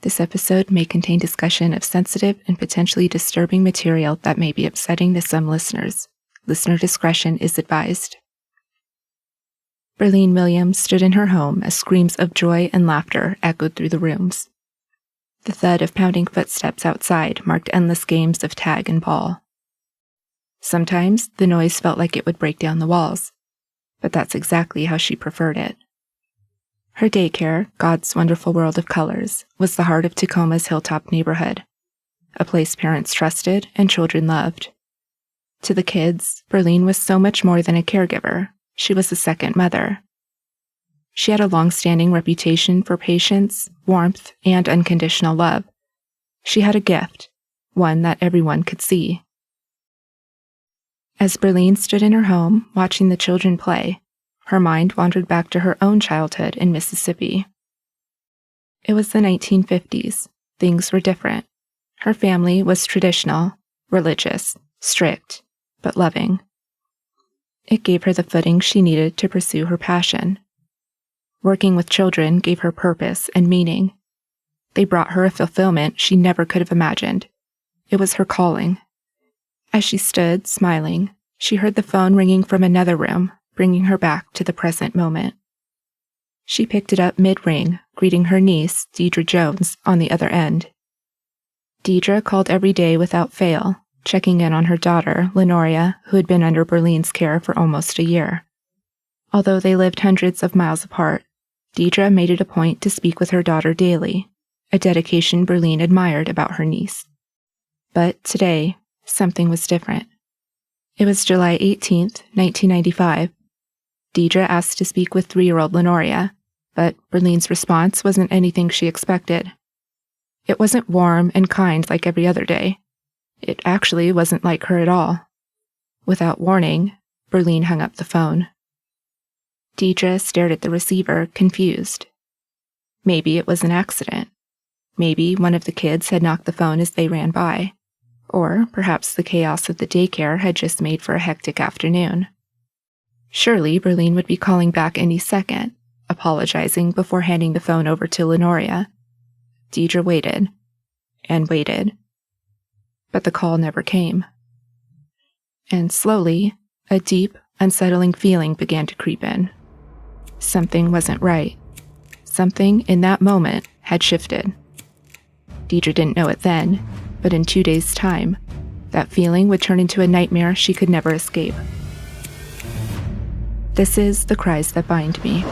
This episode may contain discussion of sensitive and potentially disturbing material that may be upsetting to some listeners. Listener discretion is advised. Berlean Williams stood in her home as screams of joy and laughter echoed through the rooms. The thud of pounding footsteps outside marked endless games of tag and ball. Sometimes the noise felt like it would break down the walls, but that's exactly how she preferred it. Her daycare, God's Wonderful World of Colors, was the heart of Tacoma's hilltop neighborhood, a place parents trusted and children loved. To the kids, Berlean was so much more than a caregiver. She was a second mother. She had a long-standing reputation for patience, warmth, and unconditional love. She had a gift, one that everyone could see. As Berlean stood in her home, watching the children play, her mind wandered back to her own childhood in Mississippi. It was the 1950s. Things were different. Her family was traditional, religious, strict, but loving. It gave her the footing she needed to pursue her passion. Working with children gave her purpose and meaning. They brought her a fulfillment she never could have imagined. It was her calling. As she stood, smiling, she heard the phone ringing from another room, bringing her back to the present moment. She picked it up mid-ring, greeting her niece, Lenoria Jones, on the other end. Deidre called every day without fail, checking in on her daughter, Lenoria, who had been under Berlean's care for almost a year. Although they lived hundreds of miles apart, Deidre made it a point to speak with her daughter daily, a dedication Berlean admired about her niece. But today, something was different. It was July 18th, 1995. Deidre asked to speak with 3-year-old Lenoria, but Berlean's response wasn't anything she expected. It wasn't warm and kind like every other day. It actually wasn't like her at all. Without warning, Berlean hung up the phone. Deidre stared at the receiver, confused. Maybe it was an accident. Maybe one of the kids had knocked the phone as they ran by. Or perhaps the chaos of the daycare had just made for a hectic afternoon. Surely Berlean would be calling back any second, apologizing before handing the phone over to Lenoria. Deidre waited, and waited. But the call never came. And slowly, a deep, unsettling feeling began to creep in. Something wasn't right. Something in that moment had shifted. Deidre didn't know it then, but in 2 days' time, that feeling would turn into a nightmare she could never escape. This is The Cries That Bind Me.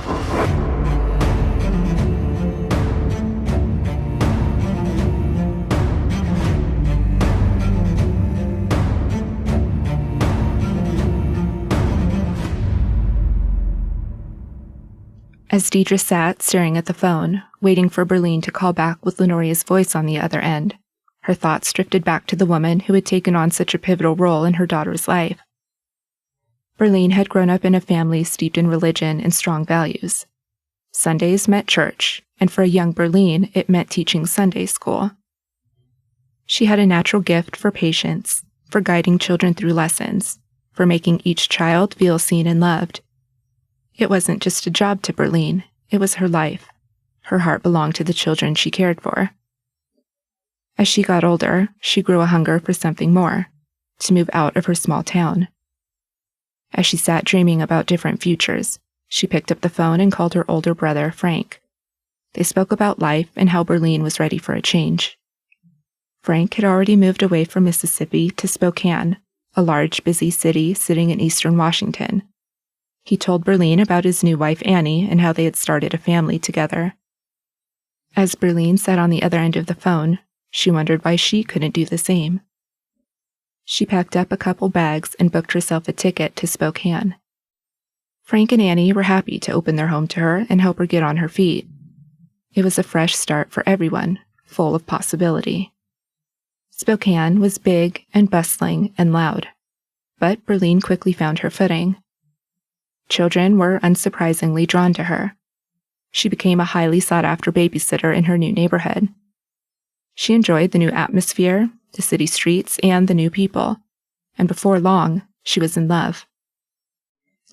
As Deidre sat staring at the phone, waiting for Berlean to call back with Lenoria's voice on the other end, her thoughts drifted back to the woman who had taken on such a pivotal role in her daughter's life. Berlean had grown up in a family steeped in religion and strong values. Sundays meant church, and for a young Berlean, it meant teaching Sunday school. She had a natural gift for patience, for guiding children through lessons, for making each child feel seen and loved. It wasn't just a job to Berlean, it was her life. Her heart belonged to the children she cared for. As she got older, she grew a hunger for something more, to move out of her small town. As she sat dreaming about different futures, she picked up the phone and called her older brother, Frank. They spoke about life and how Berlean was ready for a change. Frank had already moved away from Mississippi to Spokane, a large, busy city sitting in eastern Washington. He told Berlean about his new wife, Annie, and how they had started a family together. As Berlean sat on the other end of the phone, she wondered why she couldn't do the same. She packed up a couple bags and booked herself a ticket to Spokane. Frank and Annie were happy to open their home to her and help her get on her feet. It was a fresh start for everyone, full of possibility. Spokane was big and bustling and loud, but Berlean quickly found her footing. Children were unsurprisingly drawn to her. She became a highly sought-after babysitter in her new neighborhood. She enjoyed the new atmosphere, the city streets, and the new people, and before long, she was in love.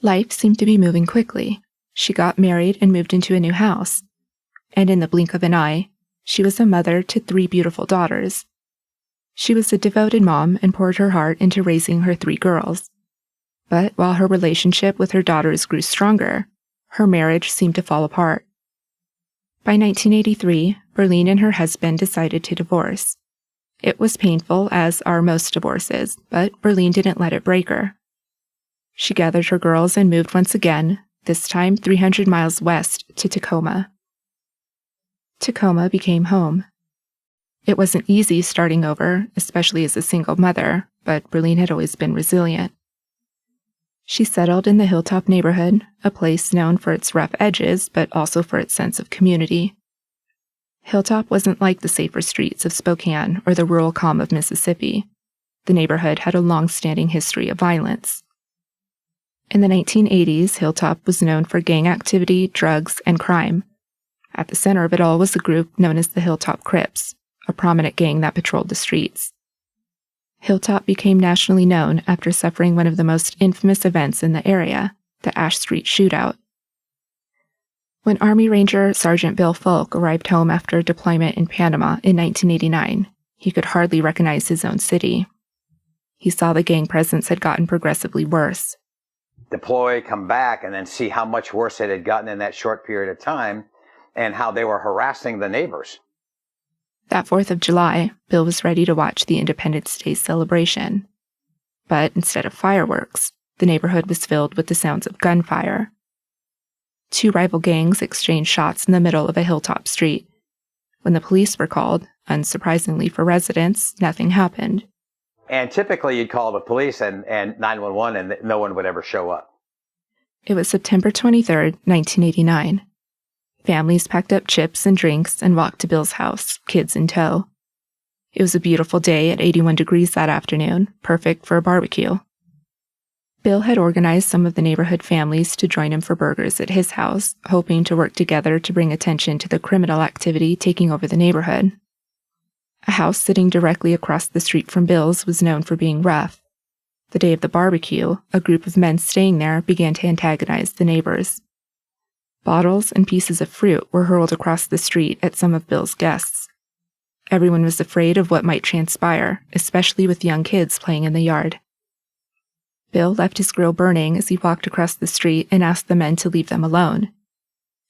Life seemed to be moving quickly. She got married and moved into a new house, and in the blink of an eye, She was a mother to 3 beautiful daughters. She was a devoted mom and poured her heart into raising her 3 girls. But while her relationship with her daughters grew stronger, her marriage seemed to fall apart. By 1983, Berlean and her husband decided to divorce. It was painful, as are most divorces, but Berlean didn't let it break her. She gathered her girls and moved once again, this time 300 miles west to Tacoma. Tacoma became home. It wasn't easy starting over, especially as a single mother, but Berlean had always been resilient. She settled in the Hilltop neighborhood, a place known for its rough edges, but also for its sense of community. Hilltop wasn't like the safer streets of Spokane or the rural calm of Mississippi. The neighborhood had a long-standing history of violence. In the 1980s, Hilltop was known for gang activity, drugs, and crime. At the center of it all was a group known as the Hilltop Crips, a prominent gang that patrolled the streets. Hilltop became nationally known after suffering one of the most infamous events in the area, the Ash Street Shootout. When Army Ranger Sergeant Bill Folk arrived home after deployment in Panama in 1989, he could hardly recognize his own city. He saw the gang presence had gotten progressively worse. Deploy, come back, and then see how much worse it had gotten in that short period of time and how they were harassing the neighbors. That 4th of July, Bill was ready to watch the Independence Day celebration. But instead of fireworks, the neighborhood was filled with the sounds of gunfire. 2 rival gangs exchanged shots in the middle of a hilltop street. When the police were called, unsurprisingly for residents, nothing happened. And typically you'd call the police and 911 and no one would ever show up. It was September 23, 1989. Families packed up chips and drinks and walked to Bill's house, kids in tow. It was a beautiful day at 81 degrees that afternoon, perfect for a barbecue. Bill had organized some of the neighborhood families to join him for burgers at his house, hoping to work together to bring attention to the criminal activity taking over the neighborhood. A house sitting directly across the street from Bill's was known for being rough. The day of the barbecue, a group of men staying there began to antagonize the neighbors. Bottles and pieces of fruit were hurled across the street at some of Bill's guests. Everyone was afraid of what might transpire, especially with young kids playing in the yard. Bill left his grill burning as he walked across the street and asked the men to leave them alone.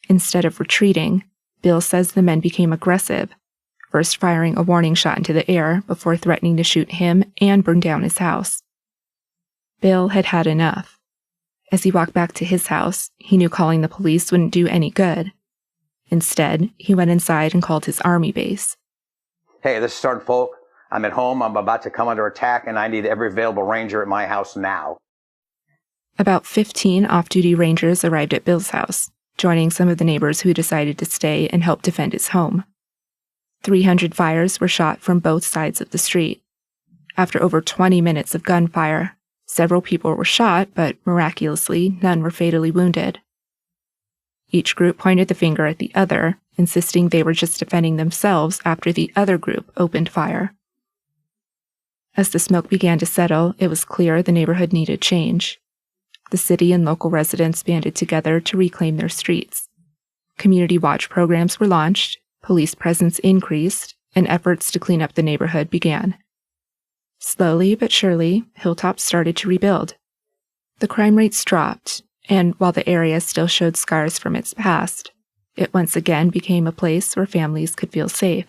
Instead of retreating, Bill says the men became aggressive, first firing a warning shot into the air before threatening to shoot him and burn down his house. Bill had had enough. As he walked back to his house, he knew calling the police wouldn't do any good. Instead, he went inside and called his army base. Hey, this is Sergeant Folk. I'm at home. I'm about to come under attack, and I need every available ranger at my house now. About 15 off-duty rangers arrived at Bill's house, joining some of the neighbors who decided to stay and help defend his home. 300 fires were shot from both sides of the street. After over 20 minutes of gunfire, several people were shot, but miraculously, none were fatally wounded. Each group pointed the finger at the other, insisting they were just defending themselves after the other group opened fire. As the smoke began to settle, it was clear the neighborhood needed change. The city and local residents banded together to reclaim their streets. Community watch programs were launched, police presence increased, and efforts to clean up the neighborhood began. Slowly but surely, Hilltop started to rebuild. The crime rates dropped, and while the area still showed scars from its past, it once again became a place where families could feel safe.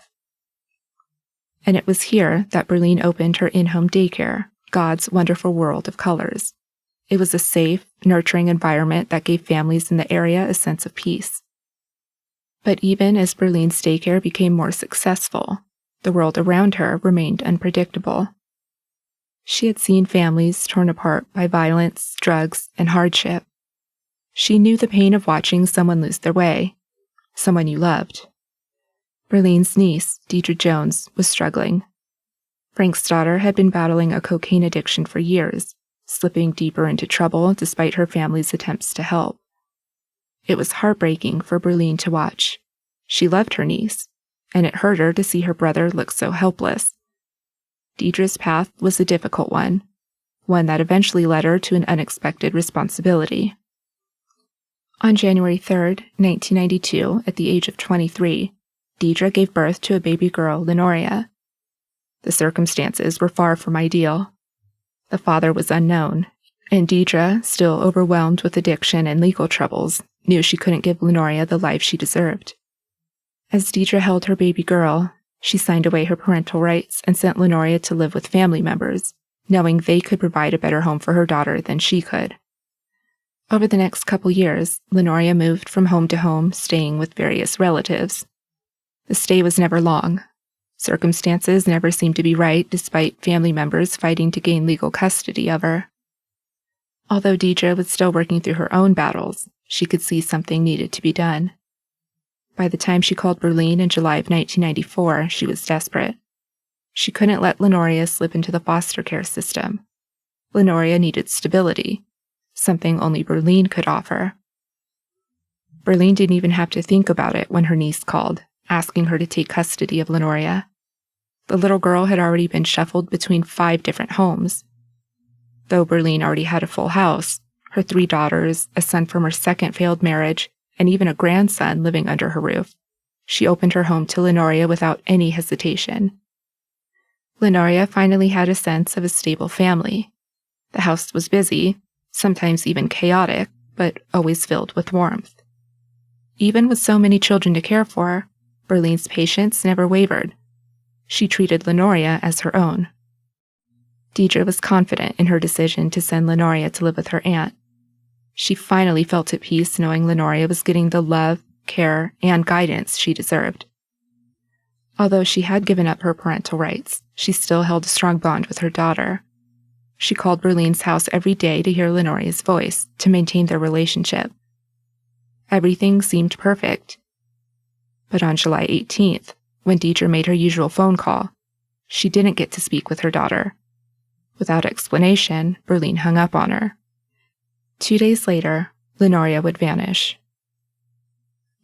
And it was here that Berlean opened her in-home daycare, God's Wonderful World of Colors. It was a safe, nurturing environment that gave families in the area a sense of peace. But even as Berlean's daycare became more successful, the world around her remained unpredictable. She had seen families torn apart by violence, drugs, and hardship. She knew the pain of watching someone lose their way, someone you loved. Berlean's niece, Lenoria Jones, was struggling. Frank's daughter had been battling a cocaine addiction for years, slipping deeper into trouble despite her family's attempts to help. It was heartbreaking for Berlean to watch. She loved her niece, and it hurt her to see her brother look so helpless. Deidre's path was a difficult one that eventually led her to an unexpected responsibility. On January 3, 1992, at the age of 23, Deidre gave birth to a baby girl, Lenoria. The circumstances were far from ideal. The father was unknown, and Deidre, still overwhelmed with addiction and legal troubles, knew she couldn't give Lenoria the life she deserved. As Deidre held her baby girl, she signed away her parental rights and sent Lenoria to live with family members, knowing they could provide a better home for her daughter than she could. Over the next couple years, Lenoria moved from home to home, staying with various relatives. The stay was never long. Circumstances never seemed to be right, despite family members fighting to gain legal custody of her. Although Deidre was still working through her own battles, she could see something needed to be done. By the time she called Berlean in July of 1994, she was desperate. She couldn't let Lenoria slip into the foster care system. Lenoria needed stability, something only Berlean could offer. Berlean didn't even have to think about it when her niece called, asking her to take custody of Lenoria. The little girl had already been shuffled between 5 different homes. Though Berlean already had a full house, her 3 daughters, a son from her second failed marriage, and even a grandson living under her roof, she opened her home to Lenoria without any hesitation. Lenoria finally had a sense of a stable family. The house was busy, sometimes even chaotic, but always filled with warmth. Even with so many children to care for, Berlean's patience never wavered. She treated Lenoria as her own. Deidre was confident in her decision to send Lenoria to live with her aunt. She finally felt at peace knowing Lenoria was getting the love, care, and guidance she deserved. Although she had given up her parental rights, she still held a strong bond with her daughter. She called Berlean's house every day to hear Lenoria's voice, to maintain their relationship. Everything seemed perfect. But on July 18th, when Deidre made her usual phone call, she didn't get to speak with her daughter. Without explanation, Berlean hung up on her. 2 days later, Lenoria would vanish.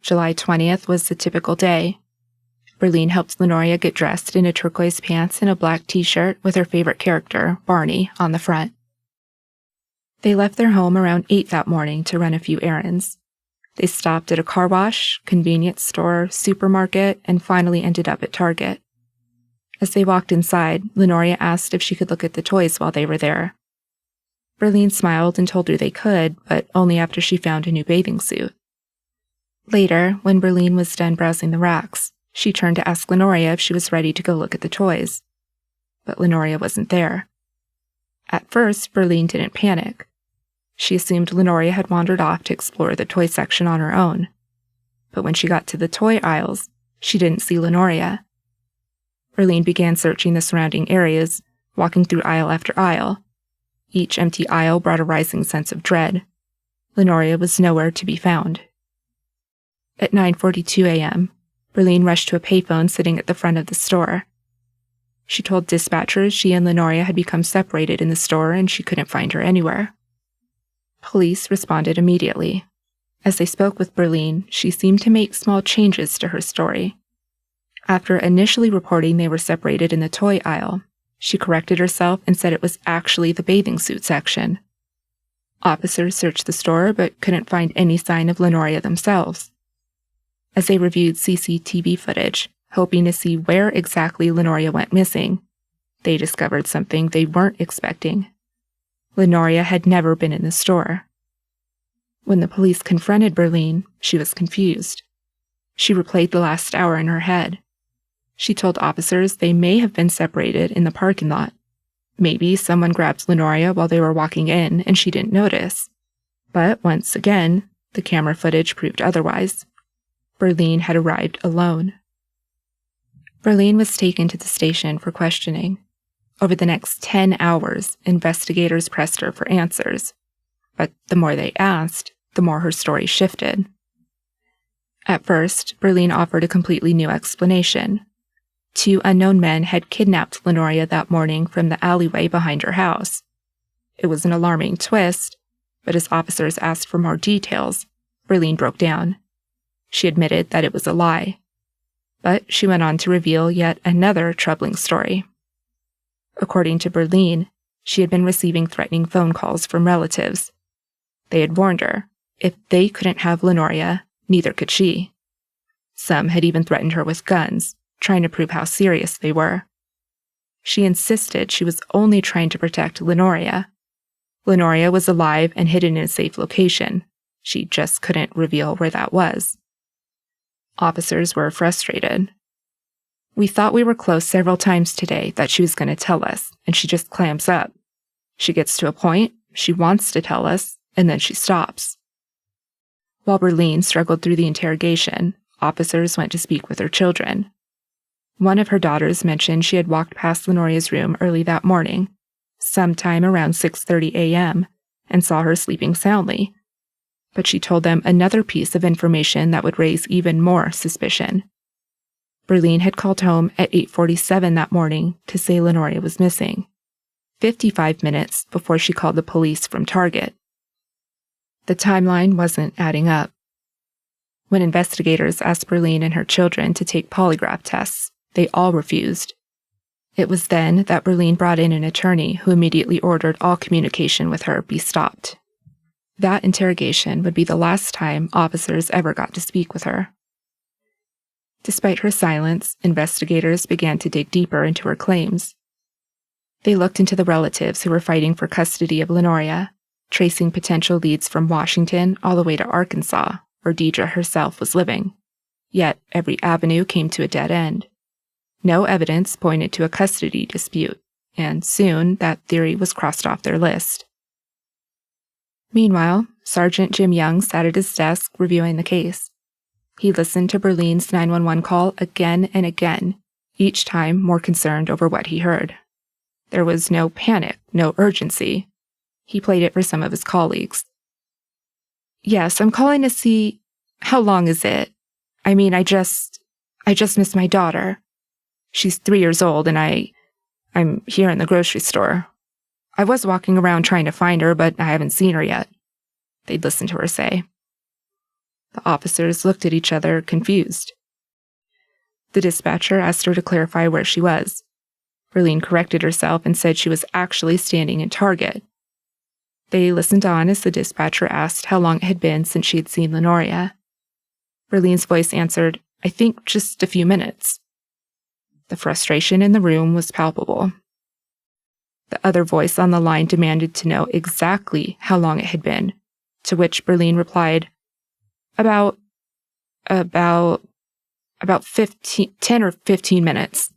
July 20th was the typical day. Berlean helped Lenoria get dressed in a turquoise pants and a black t-shirt with her favorite character, Barney, on the front. They left their home around 8 that morning to run a few errands. They stopped at a car wash, convenience store, supermarket, and finally ended up at Target. As they walked inside, Lenoria asked if she could look at the toys while they were there. Berlean smiled and told her they could, but only after she found a new bathing suit. Later, when Berlean was done browsing the racks, she turned to ask Lenoria if she was ready to go look at the toys. But Lenoria wasn't there. At first, Berlean didn't panic. She assumed Lenoria had wandered off to explore the toy section on her own. But when she got to the toy aisles, she didn't see Lenoria. Berlean began searching the surrounding areas, walking through aisle after aisle. Each empty aisle brought a rising sense of dread. Lenoria was nowhere to be found. At 9:42 a.m., Berlean rushed to a payphone sitting at the front of the store. She told dispatchers she and Lenoria had become separated in the store and she couldn't find her anywhere. Police responded immediately. As they spoke with Berlean, she seemed to make small changes to her story. After initially reporting they were separated in the toy aisle, she corrected herself and said it was actually the bathing suit section. Officers searched the store but couldn't find any sign of Lenoria themselves. As they reviewed CCTV footage, hoping to see where exactly Lenoria went missing, they discovered something they weren't expecting. Lenoria had never been in the store. When the police confronted Berlean, she was confused. She replayed the last hour in her head. She told officers they may have been separated in the parking lot. Maybe someone grabbed Lenoria while they were walking in and she didn't notice. But once again, the camera footage proved otherwise. Berlean had arrived alone. Berlean was taken to the station for questioning. Over the next 10 hours, investigators pressed her for answers. But the more they asked, the more her story shifted. At first, Berlean offered a completely new explanation. 2 unknown men had kidnapped Lenoria that morning from the alleyway behind her house. It was an alarming twist, but as officers asked for more details, Berlean broke down. She admitted that it was a lie. But she went on to reveal yet another troubling story. According to Berlean, she had been receiving threatening phone calls from relatives. They had warned her, if they couldn't have Lenoria, neither could she. Some had even threatened her with guns, trying to prove how serious they were. She insisted she was only trying to protect Lenoria. Lenoria was alive and hidden in a safe location. She just couldn't reveal where that was. Officers were frustrated. "We thought we were close several times today that she was going to tell us, and she just clamps up. She gets to a point, she wants to tell us, and then she stops." While Berlean struggled through the interrogation, officers went to speak with her children. One of her daughters mentioned she had walked past Lenoria's room early that morning, sometime around 6:30 a.m., and saw her sleeping soundly. But she told them another piece of information that would raise even more suspicion. Berlean had called home at 8:47 that morning to say Lenoria was missing, 55 minutes before she called the police from Target. The timeline wasn't adding up. When investigators asked Berlean and her children to take polygraph tests, they all refused. It was then that Berlean brought in an attorney who immediately ordered all communication with her be stopped. That interrogation would be the last time officers ever got to speak with her. Despite her silence, investigators began to dig deeper into her claims. They looked into the relatives who were fighting for custody of Lenoria, tracing potential leads from Washington all the way to Arkansas, where Deidre herself was living. Yet every avenue came to a dead end. No evidence pointed to a custody dispute, and soon that theory was crossed off their list. Meanwhile, Sergeant Jim Young sat at his desk reviewing the case. He listened to Berlean's 911 call again and again, each time more concerned over what he heard. There was no panic, no urgency. He played it for some of his colleagues. "Yes, I'm calling to see, how long is it? I mean, I just missed my daughter. She's 3 years old and I'm here in the grocery store. I was walking around trying to find her, but I haven't seen her yet," they'd listen to her say. The officers looked at each other, confused. The dispatcher asked her to clarify where she was. Berlean corrected herself and said she was actually standing in Target. They listened on as the dispatcher asked how long it had been since she had seen Lenoria. Berlean's voice answered, "I think just a few minutes." The frustration in the room was palpable. The other voice on the line demanded to know exactly how long it had been, to which Berlean replied, About 10 or 15 minutes.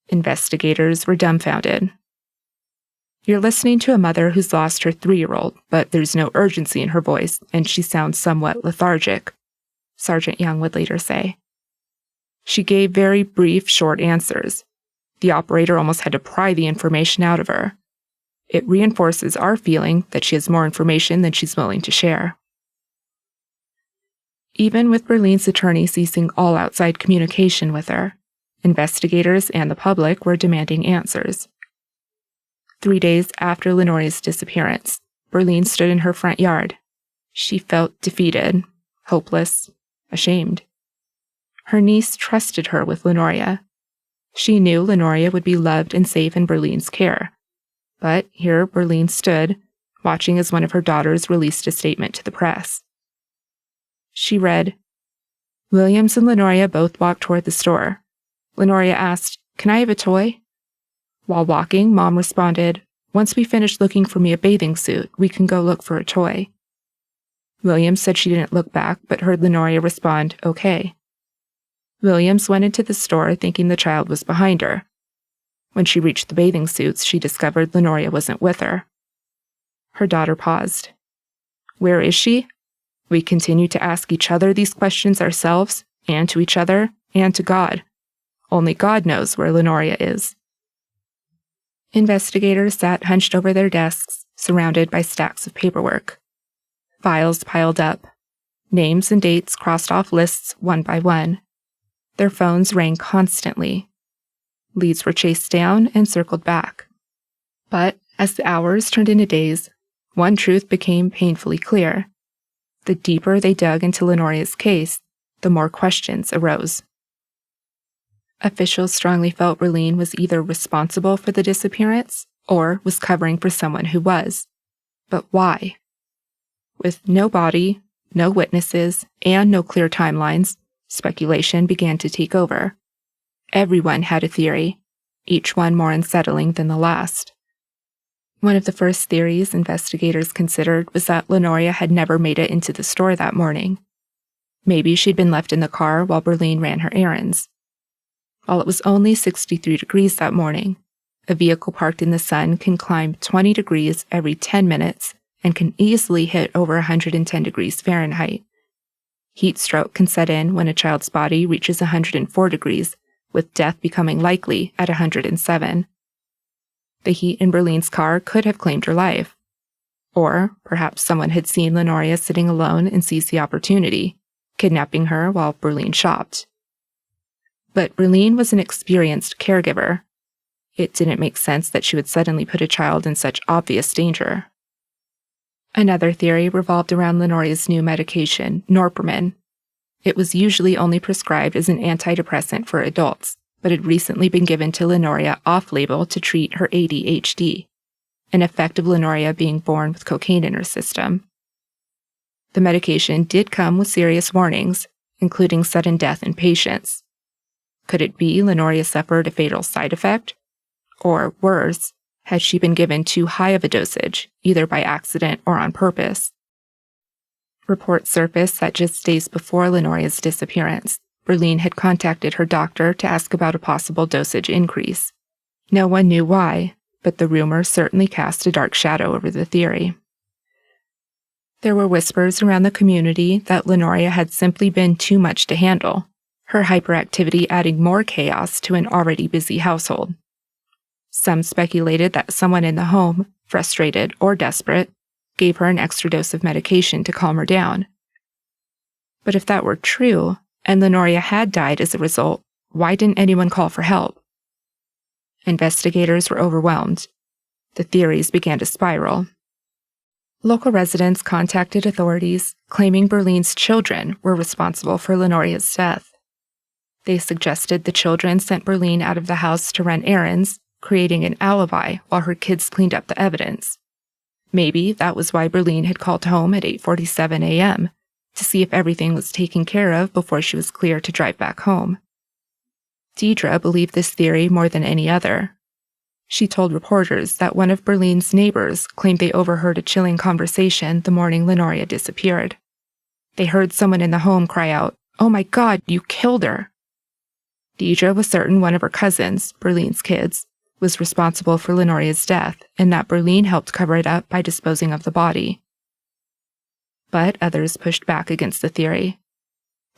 Investigators were dumbfounded. "You're listening to a mother who's lost her 3-year-old, but there's no urgency in her voice, and she sounds somewhat lethargic," Sergeant Young would later say. "She gave very brief, short answers. The operator almost had to pry the information out of her. It reinforces our feeling that she has more information than she's willing to share." Even with Berlean's attorney ceasing all outside communication with her, investigators and the public were demanding answers. 3 days after Lenoria's disappearance, Berlean stood in her front yard. She felt defeated, hopeless, ashamed. Her niece trusted her with Lenoria. She knew Lenoria would be loved and safe in Berlean's care. But here Berlean stood, watching as one of her daughters released a statement to the press. She read, "Williams and Lenoria both walked toward the store. Lenoria asked, 'Can I have a toy?' While walking, Mom responded, 'Once we finish looking for me a bathing suit, we can go look for a toy.' Williams said she didn't look back, but heard Lenoria respond, 'Okay.' Williams went into the store thinking the child was behind her. When she reached the bathing suits, she discovered Lenoria wasn't with her. Her daughter paused. 'Where is she?' We continue to ask each other these questions ourselves, and to each other, and to God. Only God knows where Lenoria is." Investigators sat hunched over their desks, surrounded by stacks of paperwork. Files piled up. Names and dates crossed off lists one by one. Their phones rang constantly. Leads were chased down and circled back. But as the hours turned into days, one truth became painfully clear. The deeper they dug into Lenoria's case, the more questions arose. Officials strongly felt Berlean was either responsible for the disappearance or was covering for someone who was. But why? With no body, no witnesses, and no clear timelines, Speculation began to take over. Everyone had a theory, each one more unsettling than the last. One of the first theories investigators considered was that Lenoria had never made it into the store that morning. Maybe she'd been left in the car while Berlean ran her errands. While it was only 63 degrees that morning, a vehicle parked in the sun can climb 20 degrees every 10 minutes and can easily hit over 110 degrees Fahrenheit. Heat stroke can set in when a child's body reaches 104 degrees, with death becoming likely at 107. The heat in Berlean's car could have claimed her life. Or perhaps someone had seen Lenoria sitting alone and seized the opportunity, kidnapping her while Berlean shopped. But Berlean was an experienced caregiver. It didn't make sense that she would suddenly put a child in such obvious danger. Another theory revolved around Lenoria's new medication, norpinephrine. It was usually only prescribed as an antidepressant for adults, but had recently been given to Lenoria off-label to treat her ADHD, an effect of Lenoria being born with cocaine in her system. The medication did come with serious warnings, including sudden death in patients. Could it be Lenoria suffered a fatal side effect? Or, worse, had she been given too high of a dosage, either by accident or on purpose? Reports surfaced that just days before Lenoria's disappearance, Berlean had contacted her doctor to ask about a possible dosage increase. No one knew why, but the rumor certainly cast a dark shadow over the theory. There were whispers around the community that Lenoria had simply been too much to handle, her hyperactivity adding more chaos to an already busy household. Some speculated that someone in the home, frustrated or desperate, gave her an extra dose of medication to calm her down. But if that were true, and Lenoria had died as a result, why didn't anyone call for help? Investigators were overwhelmed. The theories began to spiral. Local residents contacted authorities, claiming Berlean's children were responsible for Lenoria's death. They suggested the children sent Berlean out of the house to run errands, creating an alibi while her kids cleaned up the evidence. Maybe that was why Berlean had called home at 8:47 a.m., to see if everything was taken care of before she was clear to drive back home. Deidre believed this theory more than any other. She told reporters that one of Berlean's neighbors claimed they overheard a chilling conversation the morning Lenoria disappeared. They heard someone in the home cry out, "Oh my God, you killed her!" Deidre was certain one of her cousins, Berlean's kids, was responsible for Lenoria's death, and that Berlean helped cover it up by disposing of the body. But others pushed back against the theory.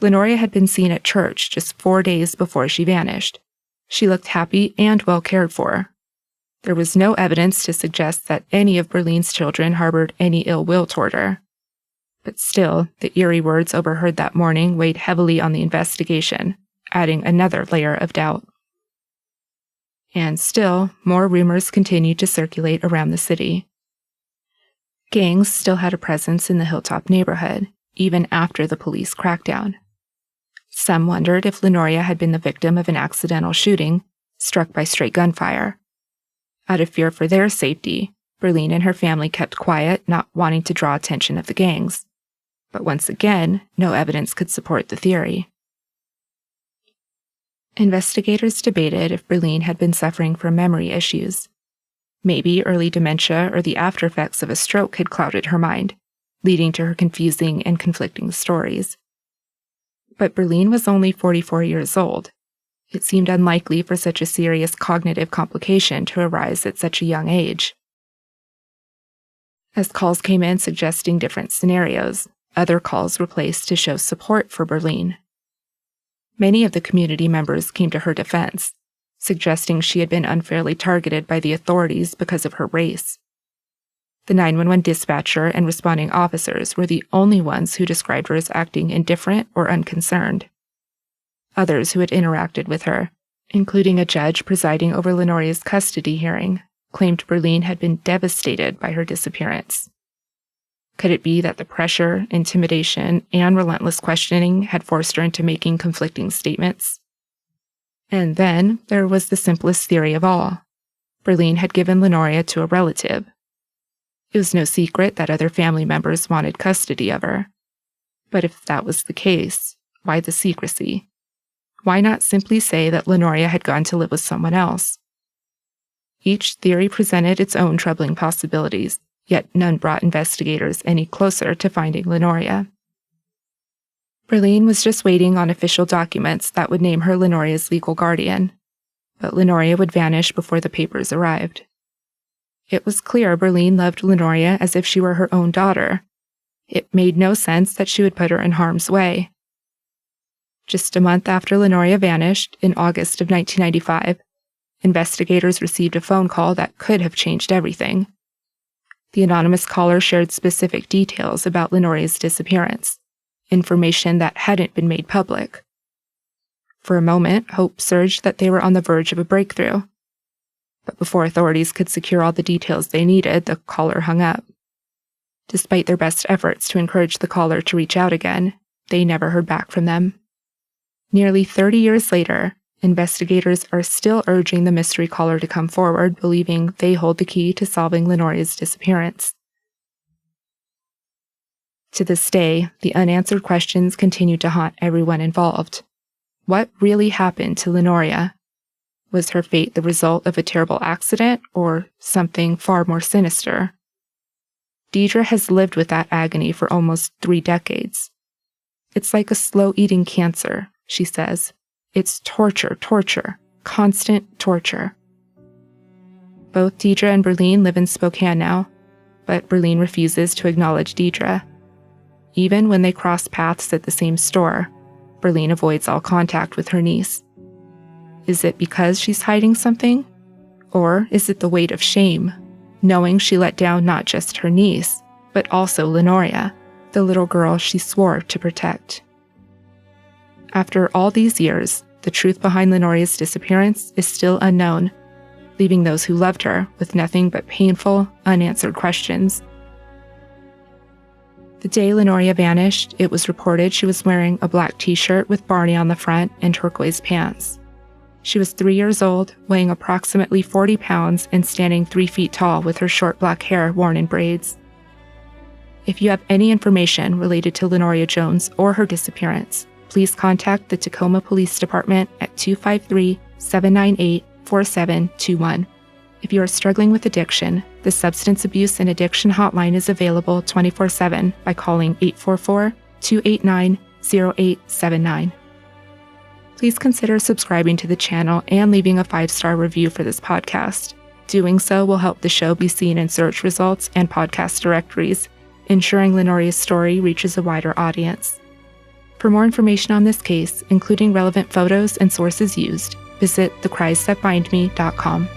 Lenoria had been seen at church just 4 days before she vanished. She looked happy and well cared for. There was no evidence to suggest that any of Berlean's children harbored any ill will toward her. But still, the eerie words overheard that morning weighed heavily on the investigation, adding another layer of doubt. And still, more rumors continued to circulate around the city. Gangs still had a presence in the Hilltop neighborhood, even after the police crackdown. Some wondered if Lenoria had been the victim of an accidental shooting, struck by straight gunfire. Out of fear for their safety, Berlean and her family kept quiet, not wanting to draw attention of the gangs. But once again, no evidence could support the theory. Investigators debated if Berlean had been suffering from memory issues. Maybe early dementia or the aftereffects of a stroke had clouded her mind, leading to her confusing and conflicting stories. But Berlean was only 44 years old. It seemed unlikely for such a serious cognitive complication to arise at such a young age. As calls came in suggesting different scenarios, other calls were placed to show support for Berlean. Many of the community members came to her defense, suggesting she had been unfairly targeted by the authorities because of her race. The 911 dispatcher and responding officers were the only ones who described her as acting indifferent or unconcerned. Others who had interacted with her, including a judge presiding over Lenoria's custody hearing, claimed Berlean had been devastated by her disappearance. Could it be that the pressure, intimidation, and relentless questioning had forced her into making conflicting statements? And then there was the simplest theory of all. Berlean had given Lenoria to a relative. It was no secret that other family members wanted custody of her. But if that was the case, Why the secrecy? Why not simply say that Lenoria had gone to live with someone else? Each theory presented its own troubling possibilities, yet none brought investigators any closer to finding Lenoria. Berlean was just waiting on official documents that would name her Lenoria's legal guardian, but Lenoria would vanish before the papers arrived. It was clear Berlean loved Lenoria as if she were her own daughter. It made no sense that she would put her in harm's way. Just a month after Lenoria vanished, in August of 1995, investigators received a phone call that could have changed everything. The anonymous caller shared specific details about Lenoria's disappearance, information that hadn't been made public. For a moment, hope surged that they were on the verge of a breakthrough. But before authorities could secure all the details they needed, the caller hung up. Despite their best efforts to encourage the caller to reach out again, they never heard back from them. Nearly 30 years later, investigators are still urging the mystery caller to come forward, believing they hold the key to solving Lenoria's disappearance. To this day, the unanswered questions continue to haunt everyone involved. What really happened to Lenoria? Was her fate the result of a terrible accident or something far more sinister? Deidre has lived with that agony for almost 3 decades. It's like a slow-eating cancer, she says. It's torture, constant torture. Both Deidre and Berlean live in Spokane now, but Berlean refuses to acknowledge Deidre. Even when they cross paths at the same store, Berlean avoids all contact with her niece. Is it because she's hiding something? Or is it the weight of shame, knowing she let down not just her niece, but also Lenoria, the little girl she swore to protect? After all these years, the truth behind Lenoria's disappearance is still unknown, leaving those who loved her with nothing but painful, unanswered questions. The day Lenoria vanished, it was reported she was wearing a black t-shirt with Barney on the front and turquoise pants. She was 3 years old, weighing approximately 40 pounds and standing 3 feet tall with her short black hair worn in braids. If you have any information related to Lenoria Jones or her disappearance, please contact the Tacoma Police Department at 253-798-4721. If you are struggling with addiction, the Substance Abuse and Addiction Hotline is available 24/7 by calling 844-289-0879. Please consider subscribing to the channel and leaving a 5-star review for this podcast. Doing so will help the show be seen in search results and podcast directories, ensuring Lenoria's story reaches a wider audience. For more information on this case, including relevant photos and sources used, visit thecriesthatbindme.com.